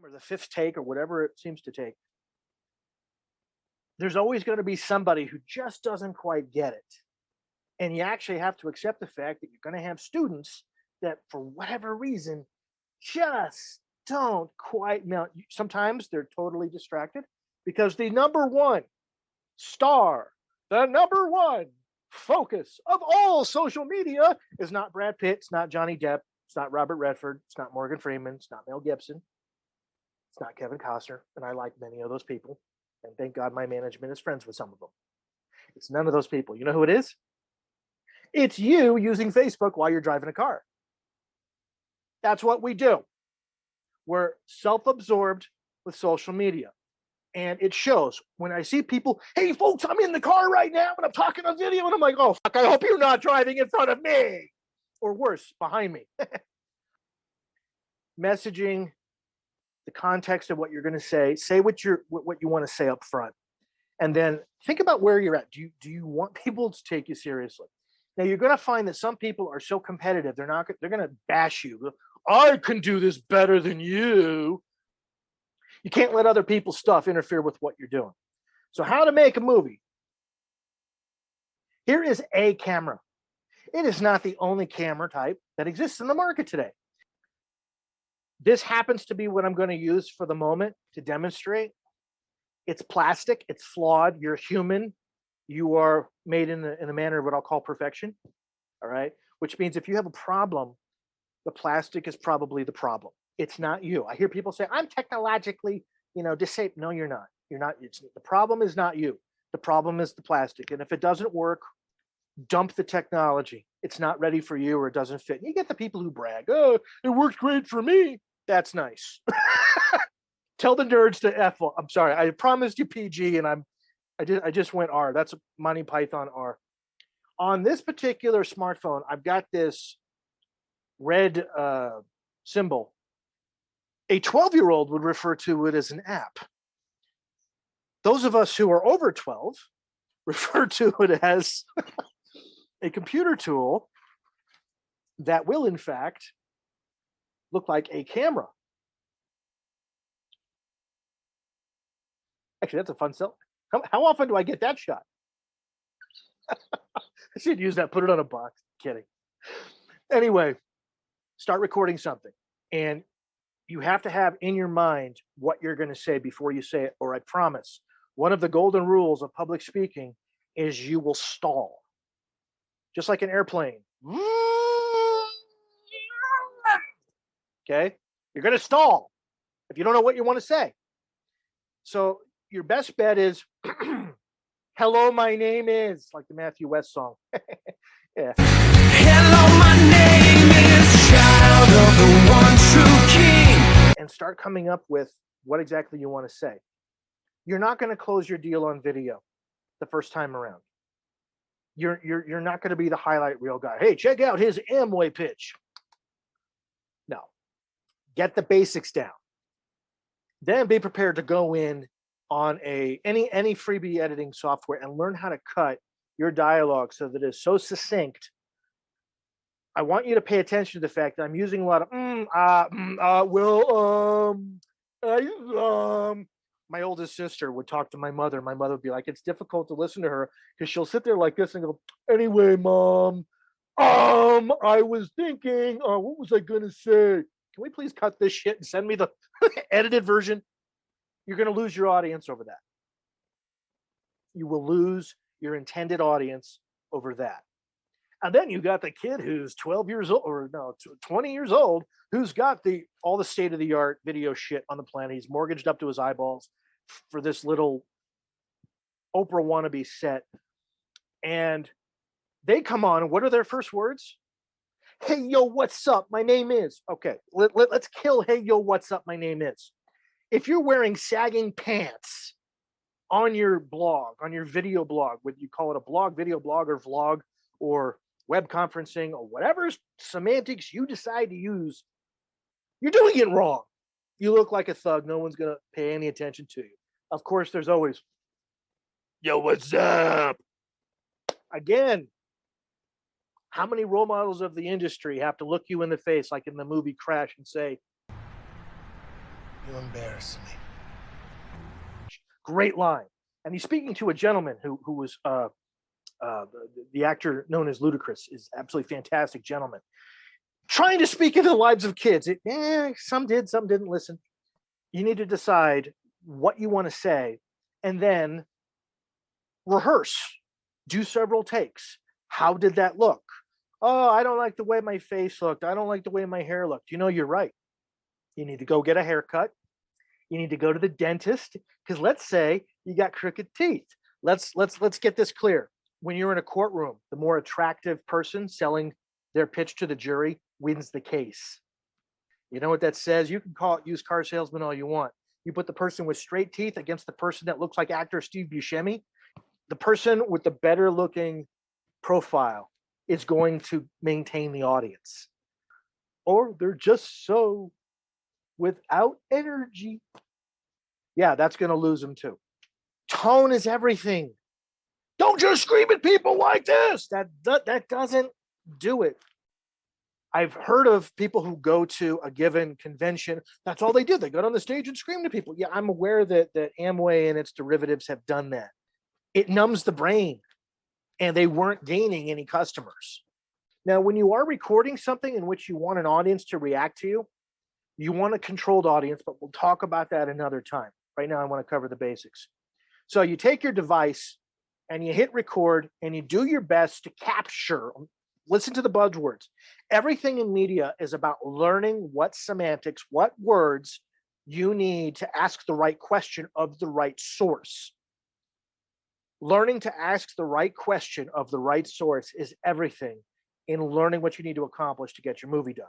or the fifth take or whatever it seems to take, there's always going to be somebody who just doesn't quite get it. And you actually have to accept the fact that you're going to have students that, for whatever reason, just don't quite mount. Sometimes they're totally distracted because the number one star, the number one focus of all social media is not Brad Pitt, it's not Johnny Depp, it's not Robert Redford, it's not Morgan Freeman, it's not Mel Gibson, it's not Kevin Costner, and I like many of those people, and thank God my management is friends with some of them. It's none of those people. You know who it is? It's you using Facebook while you're driving a car. That's what we do. We're self-absorbed with social media. And it shows when I see people, hey, folks, I'm in the car right now and I'm talking on video. And I'm like, oh, fuck, I hope you're not driving in front of me. Or worse, behind me. Messaging, the context of what you're going to say what you want to say up front. And then think about where you're at. Do you want people to take you seriously? Now, you're going to find that some people are so competitive, they're going to bash you. I can do this better than you. You can't let other people's stuff interfere with what you're doing. So how to make a movie. Here is a camera. It is not the only camera type that exists in the market today. This happens to be what I'm going to use for the moment to demonstrate. It's plastic. It's flawed. You're human. You are made in the manner of what I'll call perfection. All right. Which means if you have a problem, the plastic is probably the problem. It's not you. I hear people say, I'm technologically, disabled. No, you're not. You're not. The problem is not you. The problem is the plastic. And if it doesn't work, dump the technology. It's not ready for you or it doesn't fit. And you get the people who brag, oh, it works great for me. That's nice. Tell the nerds to F. I'm sorry. I promised you PG and I just went R. That's Monty Python R. On this particular smartphone, I've got this red symbol. A 12-year-old would refer to it as an app. Those of us who are over 12 refer to it as a computer tool that will, in fact, look like a camera. Actually, that's a fun selfie. How often do I get that shot? I should use that, put it on a box. Kidding. Anyway, start recording something. And you have to have in your mind what you're going to say before you say it, or I promise, one of the golden rules of public speaking is you will stall. Just like an airplane. Okay? You're going to stall if you don't know what you want to say. So your best bet is, hello, my name is, like the Matthew West song. Yeah. Hello, my name is Child of the One True King. And start coming up with what exactly you want to say. You're not going to close your deal on video the first time around. You're not going to be the highlight reel guy. Hey, check out his Amway pitch. No. Get the basics down. Then be prepared to go in on any freebie editing software and learn how to cut your dialogue so that it's so succinct. I want you to pay attention to the fact that I'm using a lot of my oldest sister would talk to my mother. My mother would be like, it's difficult to listen to her because she'll sit there like this and go, anyway, Mom, I was thinking, what was I going to say? Can we please cut this shit and send me the edited version? You're going to lose your audience over that. You will lose your intended audience over that. And then you got the kid who's 12 years old, or no, 20 years old, who's got all the state-of-the-art video shit on the planet. He's mortgaged up to his eyeballs for this little Oprah wannabe set. And they come on, and what are their first words? Hey, yo, what's up? My name is. Okay, let's kill hey, yo, what's up? My name is. If you're wearing sagging pants on your blog, on your video blog, whether you call it a blog, video blog, or vlog, or web conferencing, or whatever semantics you decide to use, you're doing it wrong. You look like a thug. No one's going to pay any attention to you. Of course, there's always, yo, what's up? Again, how many role models of the industry have to look you in the face, like in the movie Crash, and say, You embarrass me. Great line. And he's speaking to a gentleman who was the actor known as Ludacris, is absolutely fantastic gentleman, trying to speak into the lives of kids. Some did, some didn't listen. You need to decide what you want to say and then rehearse. Do several takes. How did that look? Oh, I don't like the way my face looked. I don't like the way my hair looked. You know, you're right. You need to go get a haircut. You need to go to the dentist, because let's say you got crooked teeth. Let's get this clear. When you're in a courtroom, the more attractive person selling their pitch to the jury wins the case. You know what that says? You can call it used car salesman all you want. You put the person with straight teeth against the person that looks like actor Steve Buscemi, the person with the better looking profile is going to maintain the audience. Or they're just so without energy. Yeah, that's going to lose them too. Tone is everything. Don't just scream at people like this. That doesn't do it. I've heard of people who go to a given convention. That's all they do. They go on the stage and scream to people. Yeah, I'm aware that Amway and its derivatives have done that. It numbs the brain, and they weren't gaining any customers. Now, when you are recording something in which you want an audience to react to you, you want a controlled audience, but we'll talk about that another time. Right now, I want to cover the basics. So you take your device and you hit record and you do your best to capture, listen to the buzzwords. Everything in media is about learning what semantics, what words you need to ask the right question of the right source. Learning to ask the right question of the right source is everything in learning what you need to accomplish to get your movie done.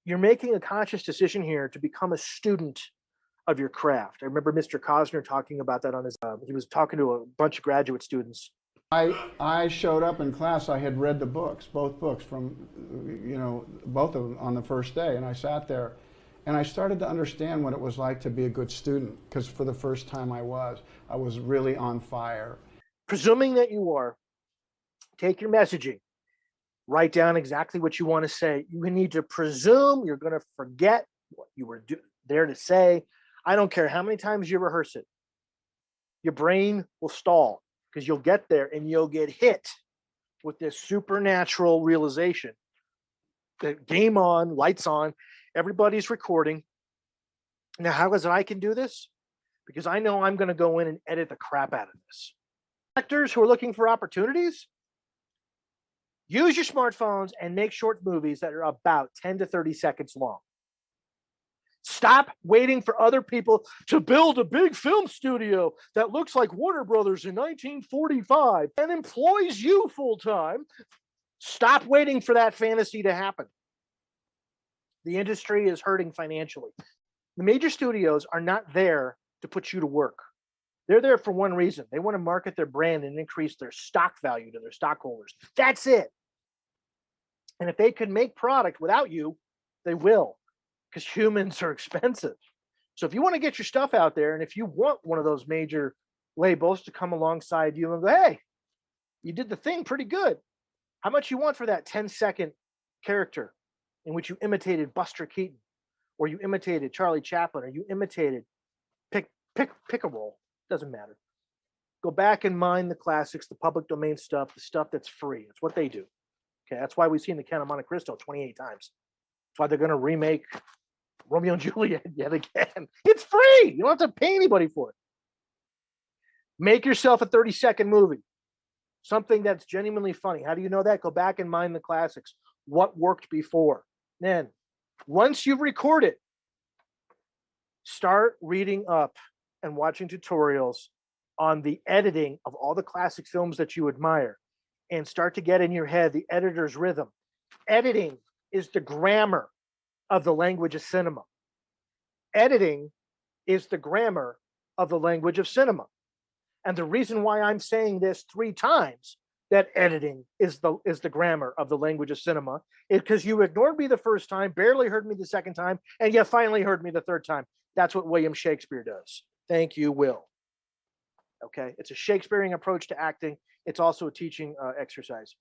You're making a conscious decision here to become a student of your craft. I remember Mr. Cosner talking about that on his, he was talking to a bunch of graduate students. I showed up in class, I had read the books, both books from, both of them on the first day, and I sat there and I started to understand what it was like to be a good student, because for the first time I was really on fire. Presuming that you are, take your messaging, write down exactly what you want to say. You need to presume you're going to forget what you were there to say. I don't care how many times you rehearse it. Your brain will stall, because you'll get there and you'll get hit with this supernatural realization that game on, lights on, everybody's recording. Now, how is it I can do this? Because I know I'm going to go in and edit the crap out of this. Actors who are looking for opportunities, use your smartphones and make short movies that are about 10 to 30 seconds long. Stop waiting for other people to build a big film studio that looks like Warner Brothers in 1945 and employs you full time. Stop waiting for that fantasy to happen. The industry is hurting financially. The major studios are not there to put you to work. They're there for one reason. They want to market their brand and increase their stock value to their stockholders. That's it. And if they can make product without you, they will, because humans are expensive. So if you want to get your stuff out there, and if you want one of those major labels to come alongside you and go, hey, you did the thing pretty good. How much you want for that 10-second character in which you imitated Buster Keaton, or you imitated Charlie Chaplin, or you imitated pick a role? Doesn't matter. Go back and mine the classics, the public domain stuff, the stuff that's free. It's what they do. Okay, that's why we've seen The Count of Monte Cristo 28 times. That's why they're going to remake Romeo and Juliet yet again. It's free. You don't have to pay anybody for it. Make yourself a 30-second movie. Something that's genuinely funny. How do you know that? Go back and mine the classics. What worked before? Then, once you've recorded, start reading up and watching tutorials on the editing of all the classic films that you admire, and start to get in your head the editor's rhythm. Editing is the grammar of the language of cinema. Editing is the grammar of the language of cinema. And the reason why I'm saying this 3 times, that editing is the grammar of the language of cinema, is because you ignored me the first time, barely heard me the second time, and you finally heard me the third time. That's what William Shakespeare does. Thank you, Will. Okay, it's a Shakespearean approach to acting. It's also a teaching exercise.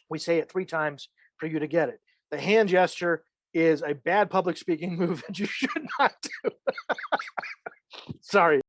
We say it 3 times for you to get it. The hand gesture is a bad public speaking move that you should not do. Sorry.